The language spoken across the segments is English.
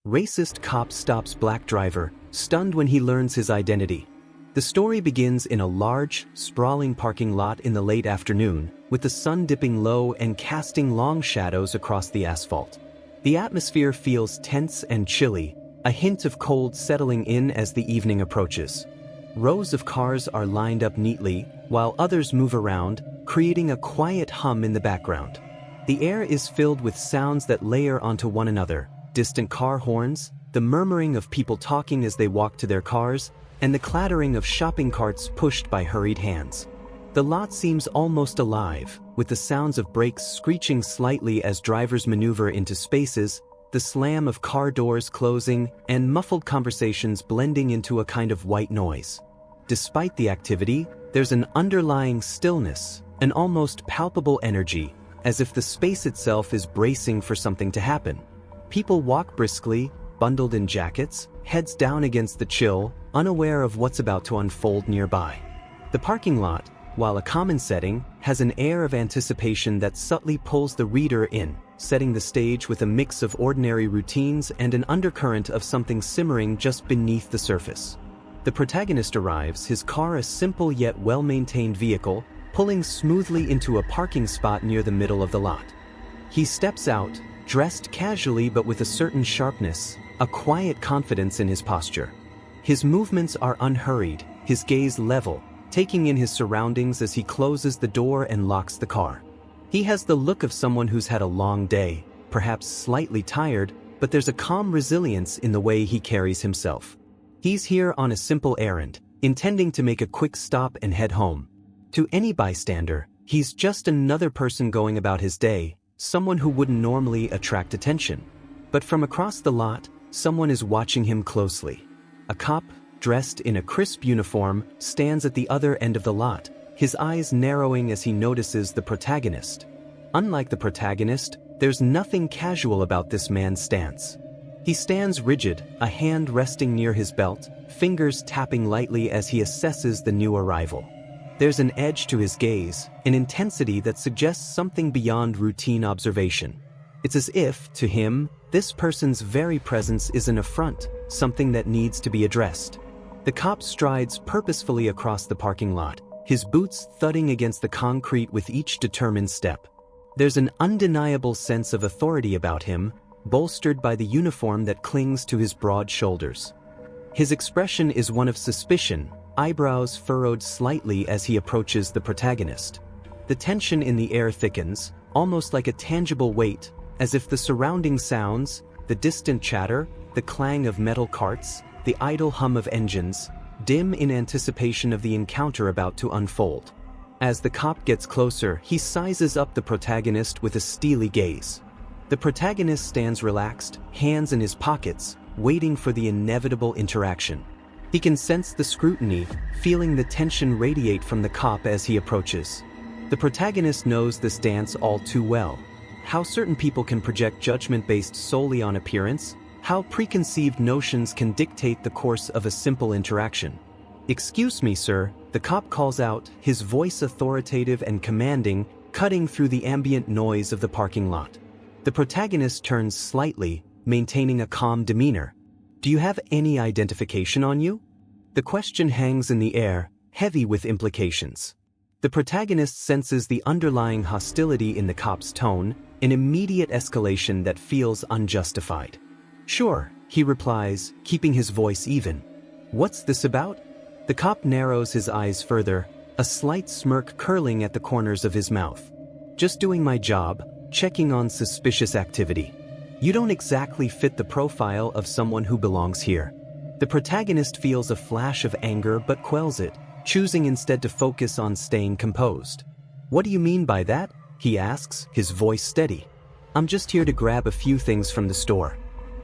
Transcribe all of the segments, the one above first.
Racist cop stops black driver, stunned when he learns his identity. The story begins in a large, sprawling parking lot in the late afternoon, with the sun dipping low and casting long shadows across the asphalt. The atmosphere feels tense and chilly, a hint of cold settling in as the evening approaches. Rows of cars are lined up neatly, while others move around, creating a quiet hum in the background. The air is filled with sounds that layer onto one another: distant car horns, the murmuring of people talking as they walk to their cars, and the clattering of shopping carts pushed by hurried hands. The lot seems almost alive, with the sounds of brakes screeching slightly as drivers maneuver into spaces, the slam of car doors closing, and muffled conversations blending into a kind of white noise. Despite the activity, there's an underlying stillness, an almost palpable energy, as if the space itself is bracing for something to happen. People walk briskly, bundled in jackets, heads down against the chill, unaware of what's about to unfold nearby. The parking lot, while a common setting, has an air of anticipation that subtly pulls the reader in, setting the stage with a mix of ordinary routines and an undercurrent of something simmering just beneath the surface. The protagonist arrives, his car a simple yet well-maintained vehicle, pulling smoothly into a parking spot near the middle of the lot. He steps out, dressed casually but with a certain sharpness, a quiet confidence in his posture. His movements are unhurried, his gaze level, taking in his surroundings as he closes the door and locks the car. He has the look of someone who's had a long day, perhaps slightly tired, but there's a calm resilience in the way he carries himself. He's here on a simple errand, intending to make a quick stop and head home. To any bystander, he's just another person going about his day, someone who wouldn't normally attract attention. But from across the lot, someone is watching him closely. A cop, dressed in a crisp uniform, stands at the other end of the lot, his eyes narrowing as he notices the protagonist. Unlike the protagonist, there's nothing casual about this man's stance. He stands rigid, a hand resting near his belt, fingers tapping lightly as he assesses the new arrival. There's an edge to his gaze, an intensity that suggests something beyond routine observation. It's as if, to him, this person's very presence is an affront, something that needs to be addressed. The cop strides purposefully across the parking lot, his boots thudding against the concrete with each determined step. There's an undeniable sense of authority about him, bolstered by the uniform that clings to his broad shoulders. His expression is one of suspicion, eyebrows furrowed slightly as he approaches the protagonist. The tension in the air thickens, almost like a tangible weight, as if the surrounding sounds, the distant chatter, the clang of metal carts, the idle hum of engines, dim in anticipation of the encounter about to unfold. As the cop gets closer, he sizes up the protagonist with a steely gaze. The protagonist stands relaxed, hands in his pockets, waiting for the inevitable interaction. He can sense the scrutiny, feeling the tension radiate from the cop as he approaches. The protagonist knows this dance all too well. How certain people can project judgment based solely on appearance, how preconceived notions can dictate the course of a simple interaction. "Excuse me, sir," the cop calls out, his voice authoritative and commanding, cutting through the ambient noise of the parking lot. The protagonist turns slightly, maintaining a calm demeanor. "Do you have any identification on you?" The question hangs in the air, heavy with implications. The protagonist senses the underlying hostility in the cop's tone, an immediate escalation that feels unjustified. "Sure," he replies, keeping his voice even. "What's this about?" The cop narrows his eyes further, a slight smirk curling at the corners of his mouth. "Just doing my job, checking on suspicious activity. You don't exactly fit the profile of someone who belongs here." The protagonist feels a flash of anger but quells it, choosing instead to focus on staying composed. "What do you mean by that?" he asks, his voice steady. "I'm just here to grab a few things from the store.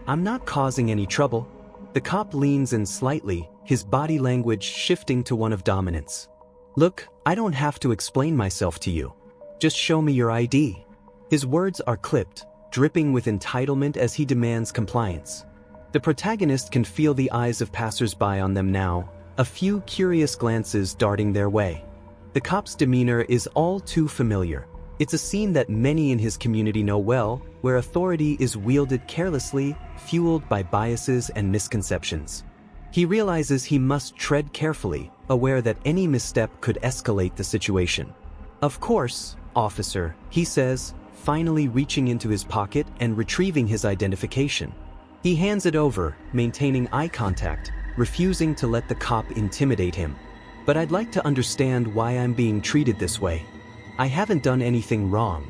I'm not causing any trouble." The cop leans in slightly, his body language shifting to one of dominance. "Look, I don't have to explain myself to you. Just show me your ID." His words are clipped, dripping with entitlement as he demands compliance. The protagonist can feel the eyes of passers-by on them now, a few curious glances darting their way. The cop's demeanor is all too familiar. It's a scene that many in his community know well, where authority is wielded carelessly, fueled by biases and misconceptions. He realizes he must tread carefully, aware that any misstep could escalate the situation. "Of course, officer," he says, finally reaching into his pocket and retrieving his identification. He hands it over, maintaining eye contact, refusing to let the cop intimidate him. "But I'd like to understand why I'm being treated this way. I haven't done anything wrong."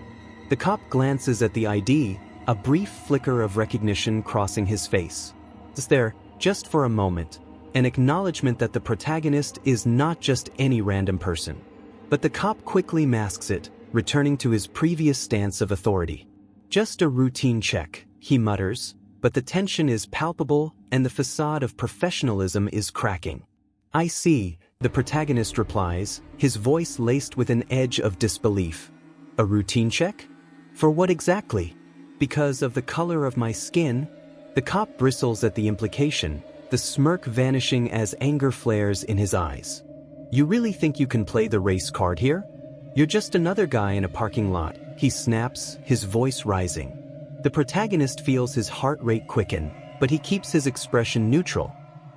The cop glances at the ID, a brief flicker of recognition crossing his face. Is there, just for a moment, an acknowledgement that the protagonist is not just any random person. But the cop quickly masks it, returning to his previous stance of authority. "Just a routine check," he mutters, but the tension is palpable and the facade of professionalism is cracking. "I see," the protagonist replies, his voice laced with an edge of disbelief. "A routine check? For what exactly?" "Because of the color of my skin." The cop bristles at the implication, the smirk vanishing as anger flares in his eyes. "You really think you can play the race card here? You're just another guy in a parking lot," he snaps, his voice rising. The protagonist feels his heart rate quicken, but he keeps his expression neutral.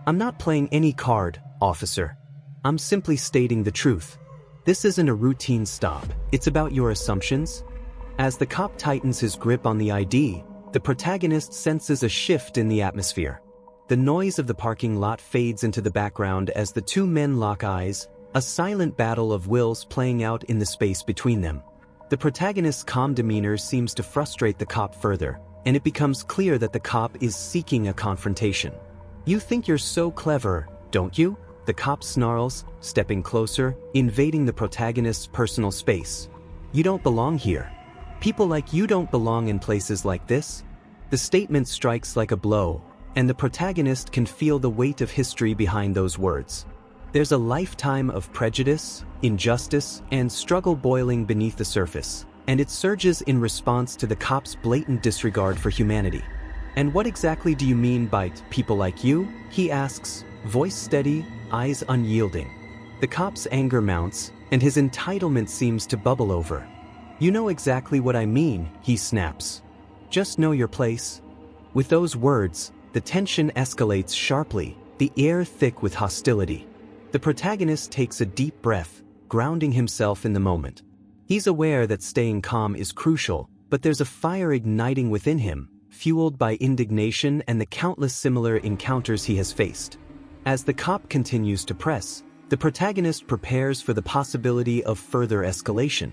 "I'm not playing any card, officer. I'm simply stating the truth. This isn't a routine stop, it's about your assumptions." As the cop tightens his grip on the ID, the protagonist senses a shift in the atmosphere. The noise of the parking lot fades into the background as the two men lock eyes, a silent battle of wills playing out in the space between them. The protagonist's calm demeanor seems to frustrate the cop further, and it becomes clear that the cop is seeking a confrontation. "You think you're so clever, don't you?" the cop snarls, stepping closer, invading the protagonist's personal space. "You don't belong here. People like you don't belong in places like this." The statement strikes like a blow, and the protagonist can feel the weight of history behind those words. There's a lifetime of prejudice, injustice, and struggle boiling beneath the surface, and it surges in response to the cop's blatant disregard for humanity. "And what exactly do you mean by people like you?" he asks, voice steady, eyes unyielding. The cop's anger mounts, and his entitlement seems to bubble over. "You know exactly what I mean," he snaps. "Just know your place." With those words, the tension escalates sharply, the air thick with hostility. The protagonist takes a deep breath, grounding himself in the moment. He's aware that staying calm is crucial, but there's a fire igniting within him, fueled by indignation and the countless similar encounters he has faced. As the cop continues to press, the protagonist prepares for the possibility of further escalation.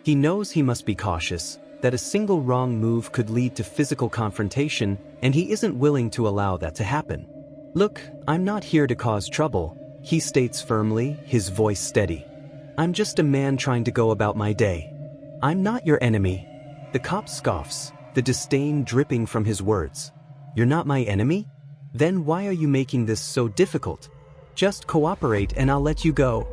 He knows he must be cautious, that a single wrong move could lead to physical confrontation, and he isn't willing to allow that to happen. "Look, I'm not here to cause trouble," he states firmly, his voice steady. "I'm just a man trying to go about my day. I'm not your enemy." The cop scoffs, the disdain dripping from his words. "You're not my enemy? Then why are you making this so difficult? Just cooperate and I'll let you go."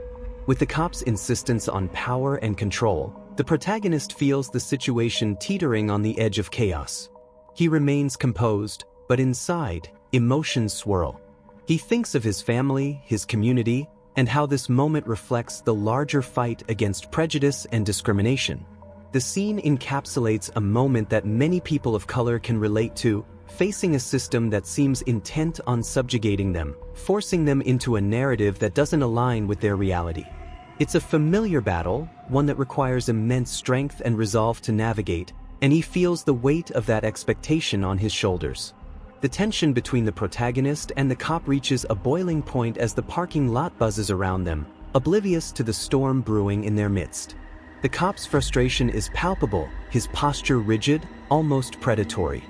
With the cop's insistence on power and control, the protagonist feels the situation teetering on the edge of chaos. He remains composed, but inside, emotions swirl. He thinks of his family, his community, and how this moment reflects the larger fight against prejudice and discrimination. The scene encapsulates a moment that many people of color can relate to, facing a system that seems intent on subjugating them, forcing them into a narrative that doesn't align with their reality. It's a familiar battle, one that requires immense strength and resolve to navigate, and he feels the weight of that expectation on his shoulders. The tension between the protagonist and the cop reaches a boiling point as the parking lot buzzes around them, oblivious to the storm brewing in their midst. The cop's frustration is palpable, his posture rigid, almost predatory.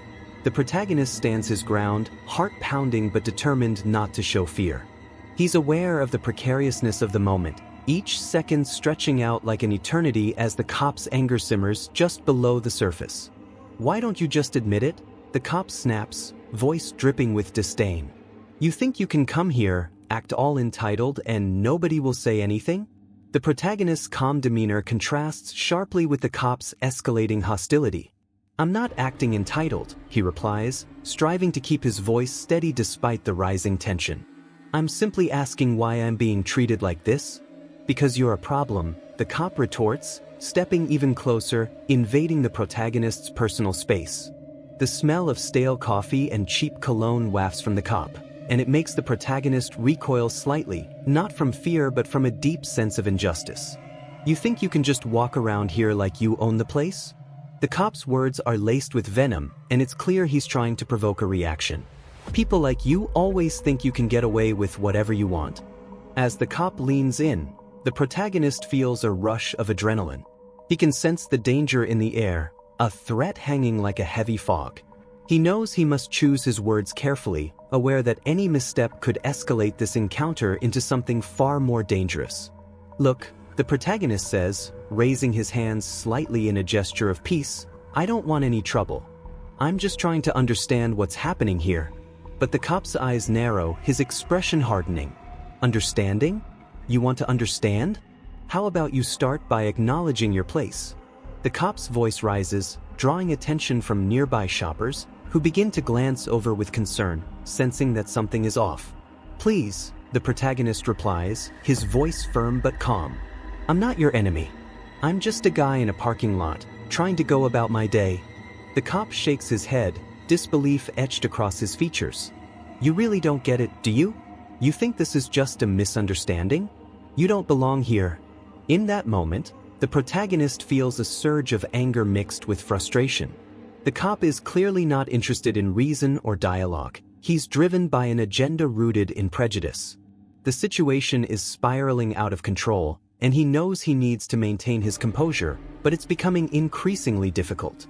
The protagonist stands his ground, heart pounding but determined not to show fear. He's aware of the precariousness of the moment, each second stretching out like an eternity as the cop's anger simmers just below the surface. "Why don't you just admit it?" the cop snaps, voice dripping with disdain. "You think you can come here, act all entitled, and nobody will say anything?" The protagonist's calm demeanor contrasts sharply with the cop's escalating hostility. "I'm not acting entitled," he replies, striving to keep his voice steady despite the rising tension. "I'm simply asking why I'm being treated like this." Because you're a problem, the cop retorts, stepping even closer, invading the protagonist's personal space. The smell of stale coffee and cheap cologne wafts from the cop, and it makes the protagonist recoil slightly, not from fear but from a deep sense of injustice. You think you can just walk around here like you own the place? The cop's words are laced with venom, and it's clear he's trying to provoke a reaction. People like you always think you can get away with whatever you want. As the cop leans in, the protagonist feels a rush of adrenaline. He can sense the danger in the air, a threat hanging like a heavy fog. He knows he must choose his words carefully, aware that any misstep could escalate this encounter into something far more dangerous. "Look," the protagonist says, raising his hands slightly in a gesture of peace, "I don't want any trouble. I'm just trying to understand what's happening here." But the cop's eyes narrow, his expression hardening. "Understanding? You want to understand? How about you start by acknowledging your place?" The cop's voice rises, drawing attention from nearby shoppers, who begin to glance over with concern, sensing that something is off. "Please," the protagonist replies, his voice firm but calm. "I'm not your enemy. I'm just a guy in a parking lot, trying to go about my day." The cop shakes his head, disbelief etched across his features. "You really don't get it, do you? You think this is just a misunderstanding? You don't belong here." In that moment, the protagonist feels a surge of anger mixed with frustration. The cop is clearly not interested in reason or dialogue. He's driven by an agenda rooted in prejudice. The situation is spiraling out of control, and he knows he needs to maintain his composure, but it's becoming increasingly difficult.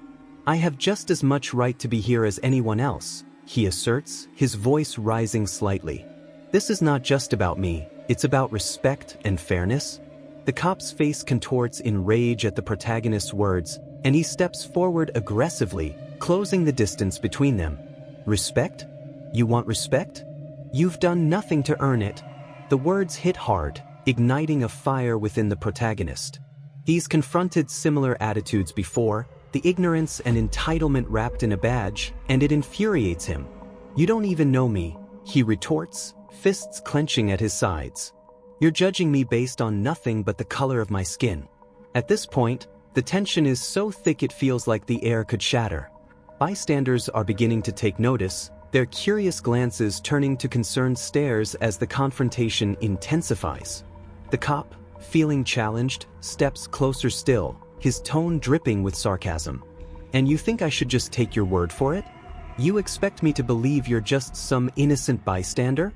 "I have just as much right to be here as anyone else," he asserts, his voice rising slightly. "This is not just about me, it's about respect and fairness." The cop's face contorts in rage at the protagonist's words, and he steps forward aggressively, closing the distance between them. "Respect? You want respect? You've done nothing to earn it." The words hit hard, igniting a fire within the protagonist. He's confronted similar attitudes before, the ignorance and entitlement wrapped in a badge, and it infuriates him. "You don't even know me," he retorts, fists clenching at his sides. "You're judging me based on nothing but the color of my skin." At this point, the tension is so thick it feels like the air could shatter. Bystanders are beginning to take notice, their curious glances turning to concerned stares as the confrontation intensifies. The cop, feeling challenged, steps closer still, his tone dripping with sarcasm. "And you think I should just take your word for it? You expect me to believe you're just some innocent bystander?"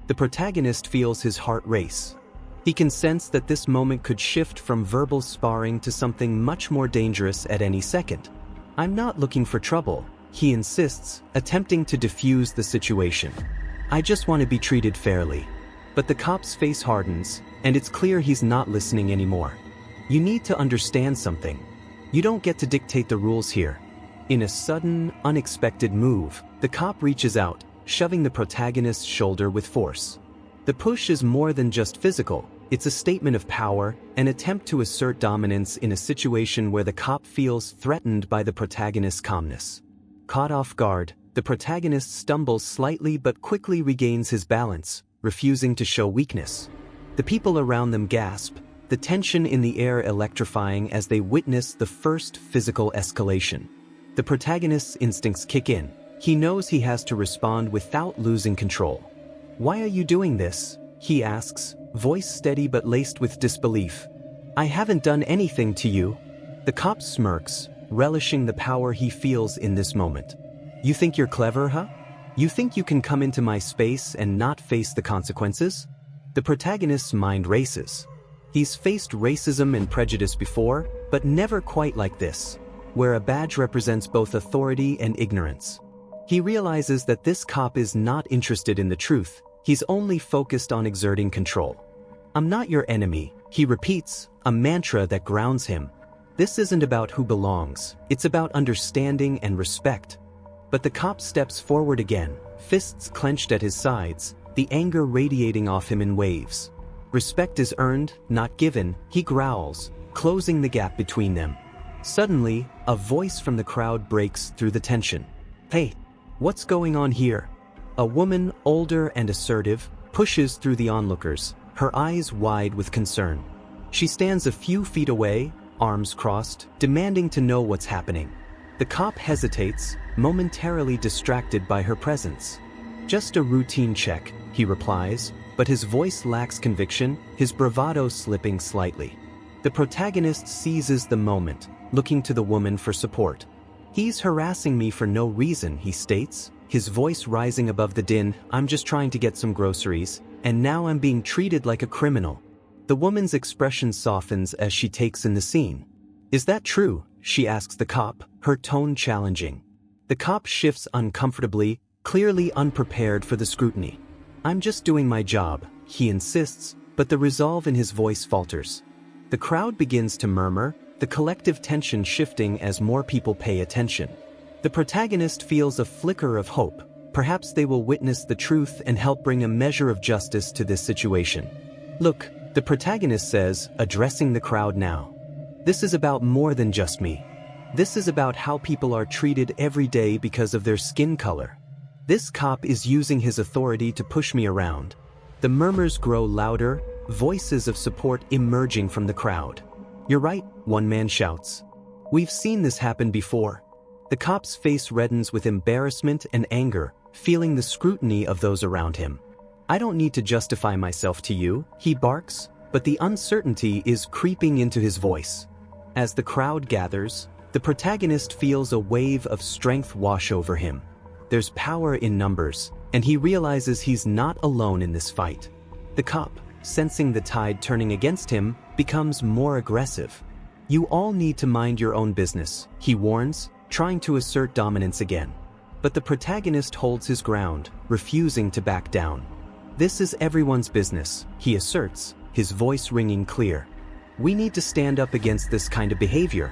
The protagonist feels his heart race. He can sense that this moment could shift from verbal sparring to something much more dangerous at any second. "I'm not looking for trouble," he insists, attempting to defuse the situation. "I just want to be treated fairly." But the cop's face hardens, and it's clear he's not listening anymore. "You need to understand something. You don't get to dictate the rules here." In a sudden, unexpected move, the cop reaches out, shoving the protagonist's shoulder with force. The push is more than just physical, it's a statement of power, an attempt to assert dominance in a situation where the cop feels threatened by the protagonist's calmness. Caught off guard, the protagonist stumbles slightly but quickly regains his balance, refusing to show weakness. The people around them gasp, the tension in the air electrifying as they witness the first physical escalation. The protagonist's instincts kick in. He knows he has to respond without losing control. "Why are you doing this?" he asks, voice steady but laced with disbelief. "I haven't done anything to you." The cop smirks, relishing the power he feels in this moment. "You think you're clever, huh? You think you can come into my space and not face the consequences?" The protagonist's mind races. He's faced racism and prejudice before, but never quite like this, where a badge represents both authority and ignorance. He realizes that this cop is not interested in the truth, he's only focused on exerting control. "I'm not your enemy," he repeats, a mantra that grounds him. This isn't about who belongs, it's about understanding and respect. But the cop steps forward again, fists clenched at his sides, the anger radiating off him in waves. "Respect is earned, not given," he growls, closing the gap between them. Suddenly, a voice from the crowd breaks through the tension. "Hey, what's going on here?" A woman, older and assertive, pushes through the onlookers, her eyes wide with concern. She stands a few feet away, arms crossed, demanding to know what's happening. The cop hesitates, momentarily distracted by her presence. "Just a routine check," he replies, but his voice lacks conviction, his bravado slipping slightly. The protagonist seizes the moment, looking to the woman for support. "He's harassing me for no reason," he states, his voice rising above the din. "I'm just trying to get some groceries, and now I'm being treated like a criminal." The woman's expression softens as she takes in the scene. "Is that true?" she asks the cop, her tone challenging. The cop shifts uncomfortably, clearly unprepared for the scrutiny. "I'm just doing my job," he insists, but the resolve in his voice falters. The crowd begins to murmur, the collective tension shifting as more people pay attention. The protagonist feels a flicker of hope. Perhaps they will witness the truth and help bring a measure of justice to this situation. "Look," the protagonist says, addressing the crowd now. "This is about more than just me. This is about how people are treated every day because of their skin color. This cop is using his authority to push me around." The murmurs grow louder, voices of support emerging from the crowd. "You're right," one man shouts. "We've seen this happen before." The cop's face reddens with embarrassment and anger, feeling the scrutiny of those around him. "I don't need to justify myself to you," he barks, but the uncertainty is creeping into his voice. As the crowd gathers, the protagonist feels a wave of strength wash over him. There's power in numbers, and he realizes he's not alone in this fight. The cop, sensing the tide turning against him, becomes more aggressive. "You all need to mind your own business," he warns, trying to assert dominance again. But the protagonist holds his ground, refusing to back down. "This is everyone's business," he asserts, his voice ringing clear. "We need to stand up against this kind of behavior."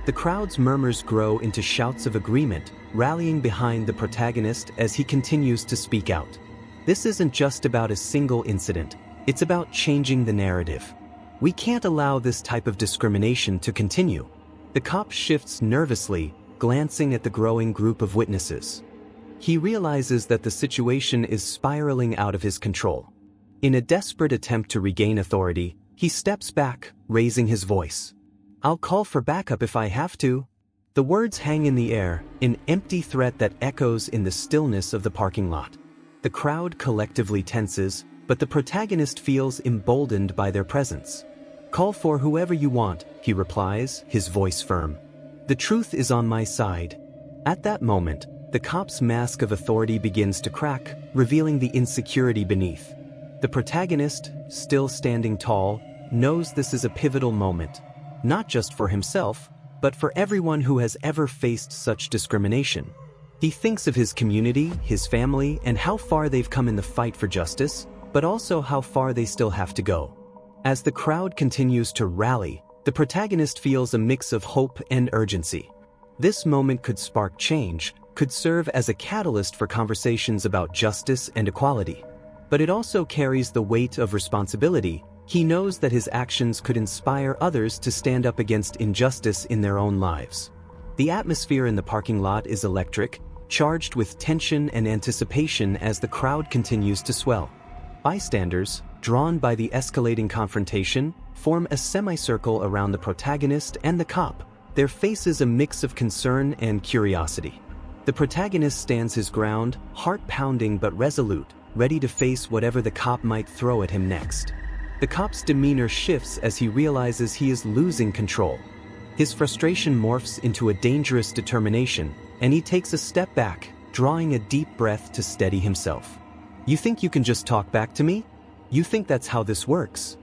The crowd's murmurs grow into shouts of agreement, rallying behind the protagonist as he continues to speak out. This isn't just about a single incident, it's about changing the narrative. "We can't allow this type of discrimination to continue." The cop shifts nervously, glancing at the growing group of witnesses. He realizes that the situation is spiraling out of his control. In a desperate attempt to regain authority, he steps back, raising his voice. "I'll call for backup if I have to." The words hang in the air, an empty threat that echoes in the stillness of the parking lot. The crowd collectively tenses, but the protagonist feels emboldened by their presence. "Call for whoever you want," he replies, his voice firm. "The truth is on my side." At that moment, the cop's mask of authority begins to crack, revealing the insecurity beneath. The protagonist, still standing tall, knows this is a pivotal moment, not just for himself, but for everyone who has ever faced such discrimination. He thinks of his community, his family, and how far they've come in the fight for justice, but also how far they still have to go. As the crowd continues to rally, the protagonist feels a mix of hope and urgency. This moment could spark change, could serve as a catalyst for conversations about justice and equality. But it also carries the weight of responsibility. He knows that his actions could inspire others to stand up against injustice in their own lives. The atmosphere in the parking lot is electric, charged with tension and anticipation as the crowd continues to swell. Bystanders, drawn by the escalating confrontation, form a semicircle around the protagonist and the cop, their faces a mix of concern and curiosity. The protagonist stands his ground, heart pounding but resolute, ready to face whatever the cop might throw at him next. The cop's demeanor shifts as he realizes he is losing control. His frustration morphs into a dangerous determination, and he takes a step back, drawing a deep breath to steady himself. "You think you can just talk back to me? You think that's how this works?"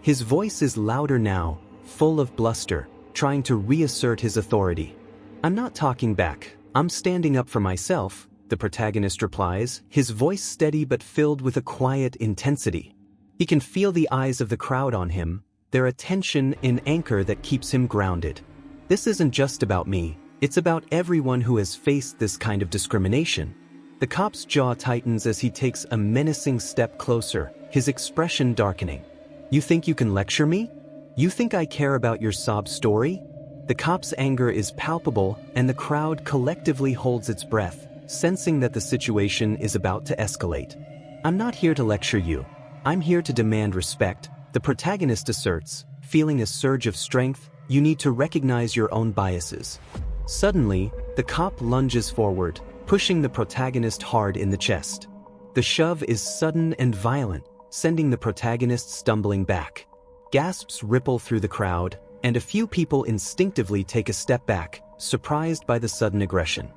His voice is louder now, full of bluster, trying to reassert his authority. "I'm not talking back, I'm standing up for myself," the protagonist replies, his voice steady but filled with a quiet intensity. He can feel the eyes of the crowd on him, their attention an anchor that keeps him grounded. "This isn't just about me, it's about everyone who has faced this kind of discrimination." The cop's jaw tightens as he takes a menacing step closer, his expression darkening. "You think you can lecture me? You think I care about your sob story?" The cop's anger is palpable, and the crowd collectively holds its breath, sensing that the situation is about to escalate. "I'm not here to lecture you. "I'm here to demand respect," the protagonist asserts, feeling a surge of strength. "You need to recognize your own biases." Suddenly, the cop lunges forward, pushing the protagonist hard in the chest. The shove is sudden and violent, sending the protagonist stumbling back. Gasps ripple through the crowd, and a few people instinctively take a step back, surprised by the sudden aggression.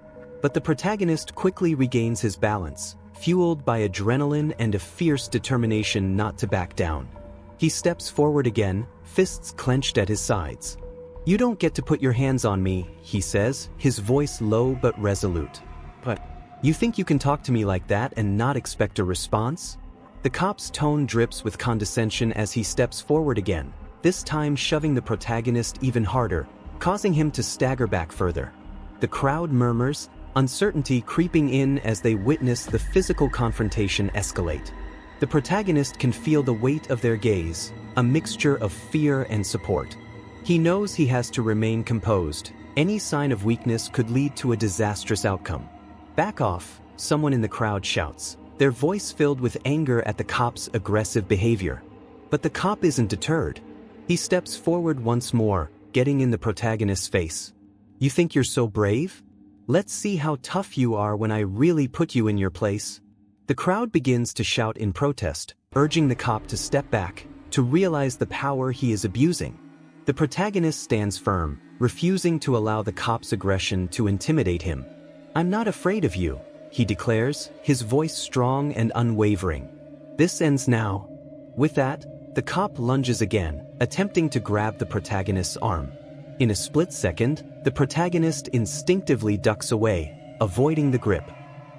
But the protagonist quickly regains his balance, fueled by adrenaline and a fierce determination not to back down. He steps forward again, fists clenched at his sides. "You don't get to put your hands on me," he says, his voice low but resolute. "But you think you can talk to me like that and not expect a response?" The cop's tone drips with condescension as he steps forward again, this time shoving the protagonist even harder, causing him to stagger back further. The crowd murmurs, uncertainty creeping in as they witness the physical confrontation escalate. The protagonist can feel the weight of their gaze, a mixture of fear and support. He knows he has to remain composed. Any sign of weakness could lead to a disastrous outcome. "Back off," someone in the crowd shouts, their voice filled with anger at the cop's aggressive behavior. But the cop isn't deterred. He steps forward once more, getting in the protagonist's face. "You think you're so brave? Let's see how tough you are when I really put you in your place." The crowd begins to shout in protest, urging the cop to step back, to realize the power he is abusing. The protagonist stands firm, refusing to allow the cop's aggression to intimidate him. "I'm not afraid of you," he declares, his voice strong and unwavering. "This ends now." With that, the cop lunges again, attempting to grab the protagonist's arm. In a split second, the protagonist instinctively ducks away, avoiding the grip.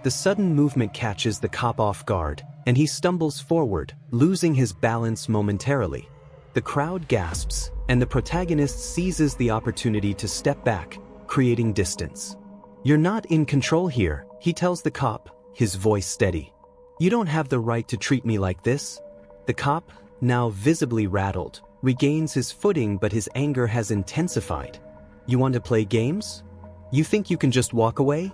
The sudden movement catches the cop off guard, and he stumbles forward, losing his balance momentarily. The crowd gasps, and the protagonist seizes the opportunity to step back, creating distance. "You're not in control here," he tells the cop, his voice steady. "You don't have the right to treat me like this." The cop, now visibly rattled, regains his footing, but his anger has intensified. "You want to play games? You think you can just walk away?"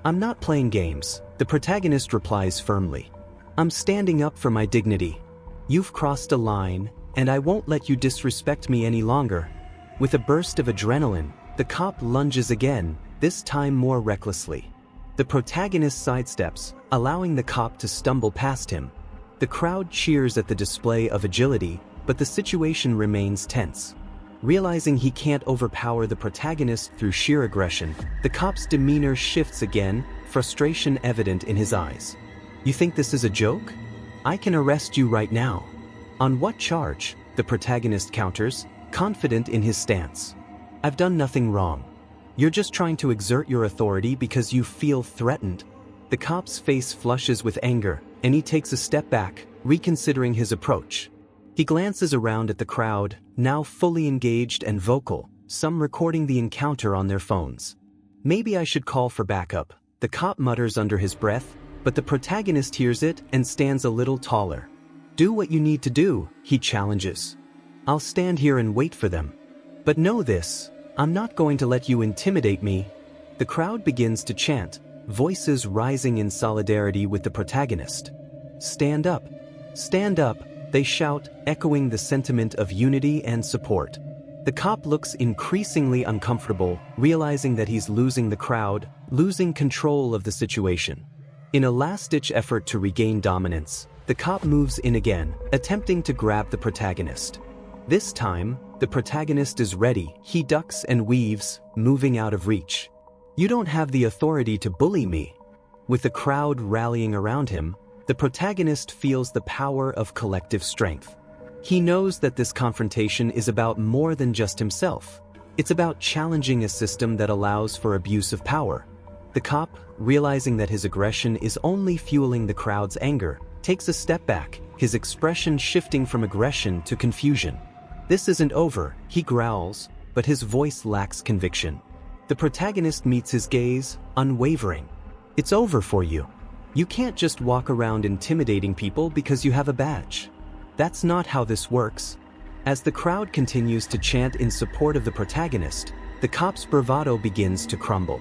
"I'm not playing games," the protagonist replies firmly. "I'm standing up for my dignity. You've crossed a line, and I won't let you disrespect me any longer." With a burst of adrenaline, the cop lunges again, this time more recklessly. The protagonist sidesteps, allowing the cop to stumble past him. The crowd cheers at the display of agility, but the situation remains tense. Realizing he can't overpower the protagonist through sheer aggression, the cop's demeanor shifts again, frustration evident in his eyes. "You think this is a joke? I can arrest you right now." "On what charge?" the protagonist counters, confident in his stance. "I've done nothing wrong. You're just trying to exert your authority because you feel threatened." The cop's face flushes with anger, and he takes a step back, reconsidering his approach. He glances around at the crowd, now fully engaged and vocal, some recording the encounter on their phones. "Maybe I should call for backup," the cop mutters under his breath, but the protagonist hears it and stands a little taller. "Do what you need to do," he challenges. "I'll stand here and wait for them. But know this, I'm not going to let you intimidate me." The crowd begins to chant, voices rising in solidarity with the protagonist. "Stand up! Stand up!" they shout, echoing the sentiment of unity and support. The cop looks increasingly uncomfortable, realizing that he's losing the crowd, losing control of the situation. In a last-ditch effort to regain dominance, the cop moves in again, attempting to grab the protagonist. This time, the protagonist is ready. He ducks and weaves, moving out of reach. "You don't have the authority to bully me." With the crowd rallying around him, the protagonist feels the power of collective strength. He knows that this confrontation is about more than just himself. It's about challenging a system that allows for abuse of power. The cop, realizing that his aggression is only fueling the crowd's anger, takes a step back, his expression shifting from aggression to confusion. "This isn't over," he growls, but his voice lacks conviction. The protagonist meets his gaze, unwavering. "It's over for you. You can't just walk around intimidating people because you have a badge. That's not how this works." As the crowd continues to chant in support of the protagonist, the cop's bravado begins to crumble.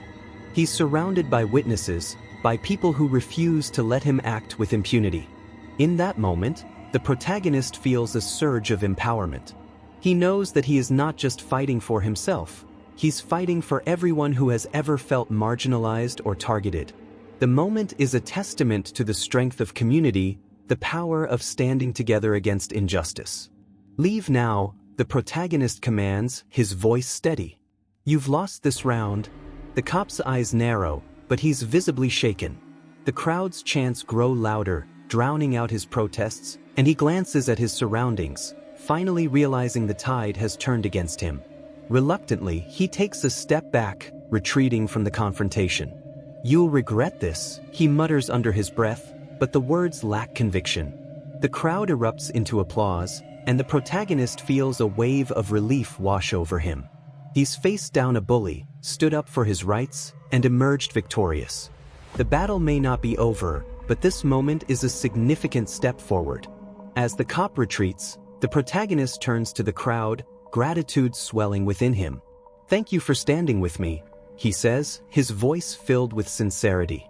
He's surrounded by witnesses, by people who refuse to let him act with impunity. In that moment, the protagonist feels a surge of empowerment. He knows that he is not just fighting for himself, he's fighting for everyone who has ever felt marginalized or targeted. The moment is a testament to the strength of community, the power of standing together against injustice. "Leave now," the protagonist commands, his voice steady. "You've lost this round." The cop's eyes narrow, but he's visibly shaken. The crowd's chants grow louder, drowning out his protests, and he glances at his surroundings, finally realizing the tide has turned against him. Reluctantly, he takes a step back, retreating from the confrontation. "You'll regret this," he mutters under his breath, but the words lack conviction. The crowd erupts into applause, and the protagonist feels a wave of relief wash over him. He's faced down a bully, stood up for his rights, and emerged victorious. The battle may not be over, but this moment is a significant step forward. As the cop retreats, the protagonist turns to the crowd, gratitude swelling within him. "Thank you for standing with me," he says, his voice filled with sincerity.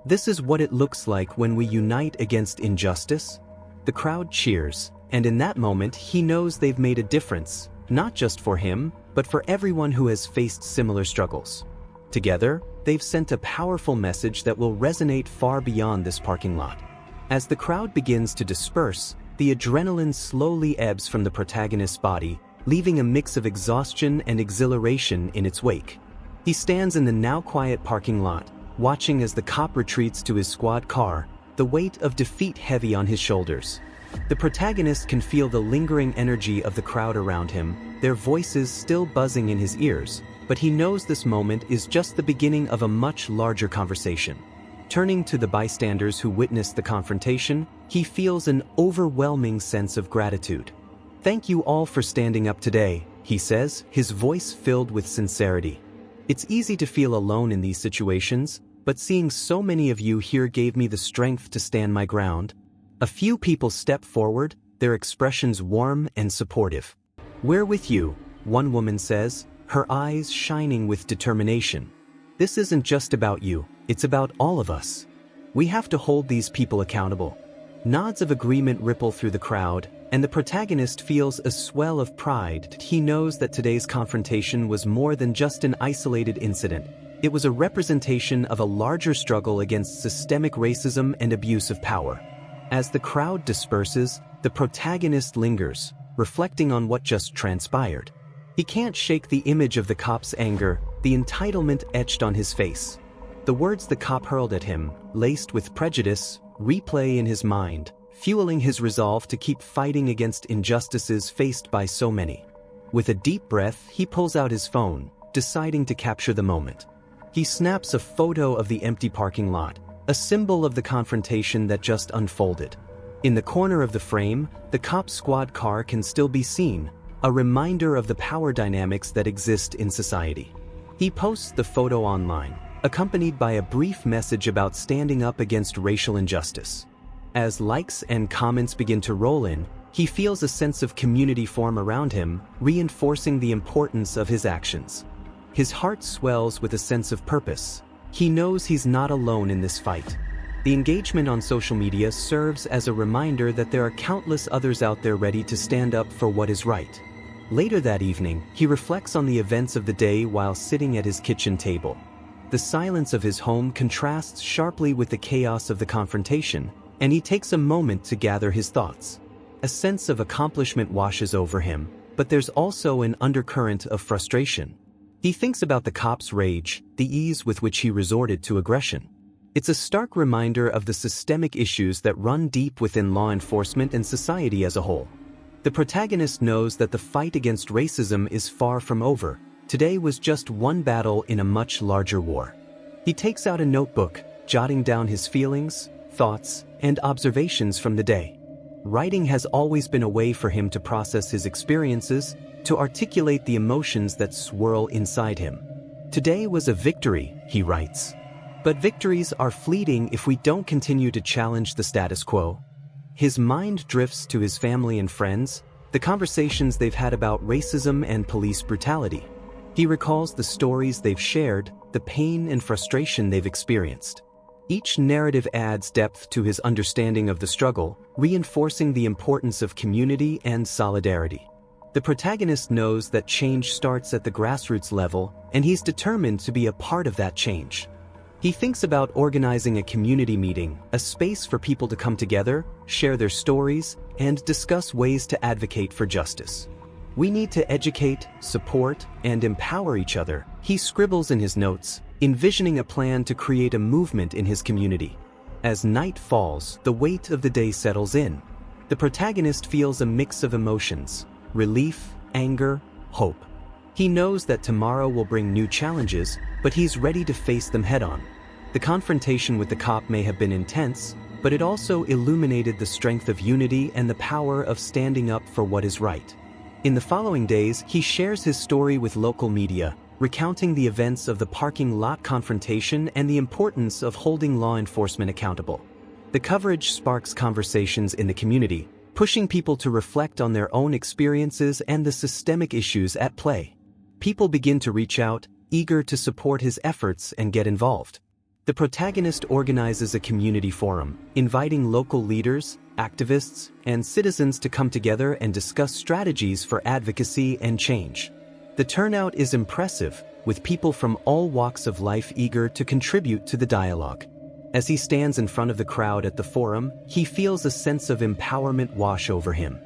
"This is what it looks like when we unite against injustice." The crowd cheers, and in that moment he knows they've made a difference, not just for him, but for everyone who has faced similar struggles. Together, they've sent a powerful message that will resonate far beyond this parking lot. As the crowd begins to disperse, the adrenaline slowly ebbs from the protagonist's body, leaving a mix of exhaustion and exhilaration in its wake. He stands in the now quiet parking lot, watching as the cop retreats to his squad car, the weight of defeat heavy on his shoulders. The protagonist can feel the lingering energy of the crowd around him, their voices still buzzing in his ears, but he knows this moment is just the beginning of a much larger conversation. Turning to the bystanders who witnessed the confrontation, he feels an overwhelming sense of gratitude. "Thank you all for standing up today," he says, his voice filled with sincerity. "It's easy to feel alone in these situations, but seeing so many of you here gave me the strength to stand my ground." A few people step forward, their expressions warm and supportive. "We're with you," one woman says, her eyes shining with determination. "This isn't just about you, it's about all of us. We have to hold these people accountable." Nods of agreement ripple through the crowd, and the protagonist feels a swell of pride. He knows that today's confrontation was more than just an isolated incident. It was a representation of a larger struggle against systemic racism and abuse of power. As the crowd disperses, the protagonist lingers, reflecting on what just transpired. He can't shake the image of the cop's anger, the entitlement etched on his face. The words the cop hurled at him, laced with prejudice, replay in his mind, fueling his resolve to keep fighting against injustices faced by so many. With a deep breath, he pulls out his phone, deciding to capture the moment. He snaps a photo of the empty parking lot, a symbol of the confrontation that just unfolded. In the corner of the frame, the cop squad car can still be seen, a reminder of the power dynamics that exist in society. He posts the photo online, accompanied by a brief message about standing up against racial injustice. As likes and comments begin to roll in, he feels a sense of community form around him, reinforcing the importance of his actions. His heart swells with a sense of purpose. He knows he's not alone in this fight. The engagement on social media serves as a reminder that there are countless others out there ready to stand up for what is right. Later that evening, he reflects on the events of the day while sitting at his kitchen table. The silence of his home contrasts sharply with the chaos of the confrontation, and he takes a moment to gather his thoughts. A sense of accomplishment washes over him, but there's also an undercurrent of frustration. He thinks about the cop's rage, the ease with which he resorted to aggression. It's a stark reminder of the systemic issues that run deep within law enforcement and society as a whole. The protagonist knows that the fight against racism is far from over. Today was just one battle in a much larger war. He takes out a notebook, jotting down his feelings, thoughts, and observations from the day. Writing has always been a way for him to process his experiences, to articulate the emotions that swirl inside him. Today was a victory, he writes. But victories are fleeting if we don't continue to challenge the status quo. His mind drifts to his family and friends, the conversations they've had about racism and police brutality. He recalls the stories they've shared, the pain and frustration they've experienced. Each narrative adds depth to his understanding of the struggle, reinforcing the importance of community and solidarity. The protagonist knows that change starts at the grassroots level, and he's determined to be a part of that change. He thinks about organizing a community meeting, a space for people to come together, share their stories, and discuss ways to advocate for justice. "We need to educate, support, and empower each other," he scribbles in his notes, envisioning a plan to create a movement in his community. As night falls, the weight of the day settles in. The protagonist feels a mix of emotions: relief, anger, hope. He knows that tomorrow will bring new challenges, but he's ready to face them head-on. The confrontation with the cop may have been intense, but it also illuminated the strength of unity and the power of standing up for what is right. In the following days, he shares his story with local media, recounting the events of the parking lot confrontation and the importance of holding law enforcement accountable. The coverage sparks conversations in the community, pushing people to reflect on their own experiences and the systemic issues at play. People begin to reach out, eager to support his efforts and get involved. The protagonist organizes a community forum, inviting local leaders, activists, and citizens to come together and discuss strategies for advocacy and change. The turnout is impressive, with people from all walks of life eager to contribute to the dialogue. As he stands in front of the crowd at the forum, he feels a sense of empowerment wash over him.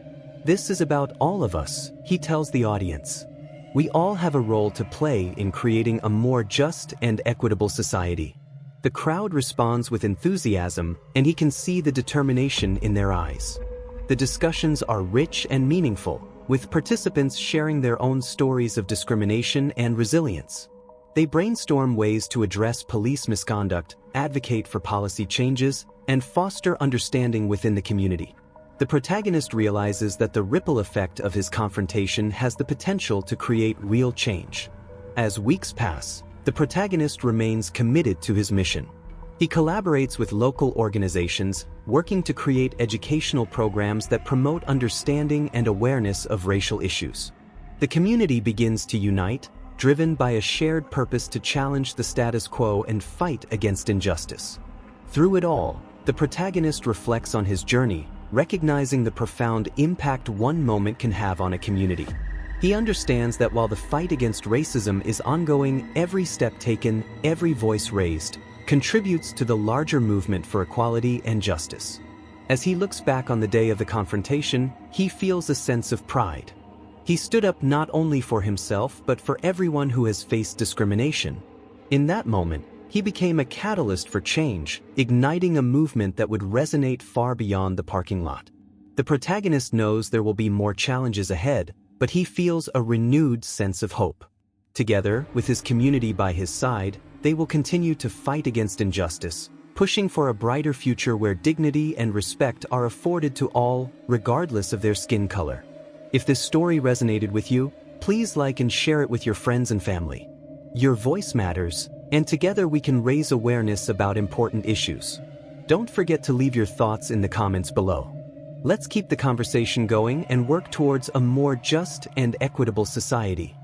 "This is about all of us," he tells the audience. "We all have a role to play in creating a more just and equitable society." The crowd responds with enthusiasm, and he can see the determination in their eyes. The discussions are rich and meaningful, with participants sharing their own stories of discrimination and resilience. They brainstorm ways to address police misconduct, advocate for policy changes, and foster understanding within the community. The protagonist realizes that the ripple effect of his confrontation has the potential to create real change. As weeks pass, the protagonist remains committed to his mission. He collaborates with local organizations, working to create educational programs that promote understanding and awareness of racial issues. The community begins to unite, driven by a shared purpose to challenge the status quo and fight against injustice. Through it all, the protagonist reflects on his journey, recognizing the profound impact one moment can have on a community. He understands that while the fight against racism is ongoing, every step taken, every voice raised, contributes to the larger movement for equality and justice. As he looks back on the day of the confrontation, he feels a sense of pride. He stood up not only for himself but for everyone who has faced discrimination. In that moment, he became a catalyst for change, igniting a movement that would resonate far beyond the parking lot. The protagonist knows there will be more challenges ahead, but he feels a renewed sense of hope. Together, with his community by his side, they will continue to fight against injustice, pushing for a brighter future where dignity and respect are afforded to all, regardless of their skin color. If this story resonated with you, please like and share it with your friends and family. Your voice matters, and together we can raise awareness about important issues. Don't forget to leave your thoughts in the comments below. Let's keep the conversation going and work towards a more just and equitable society.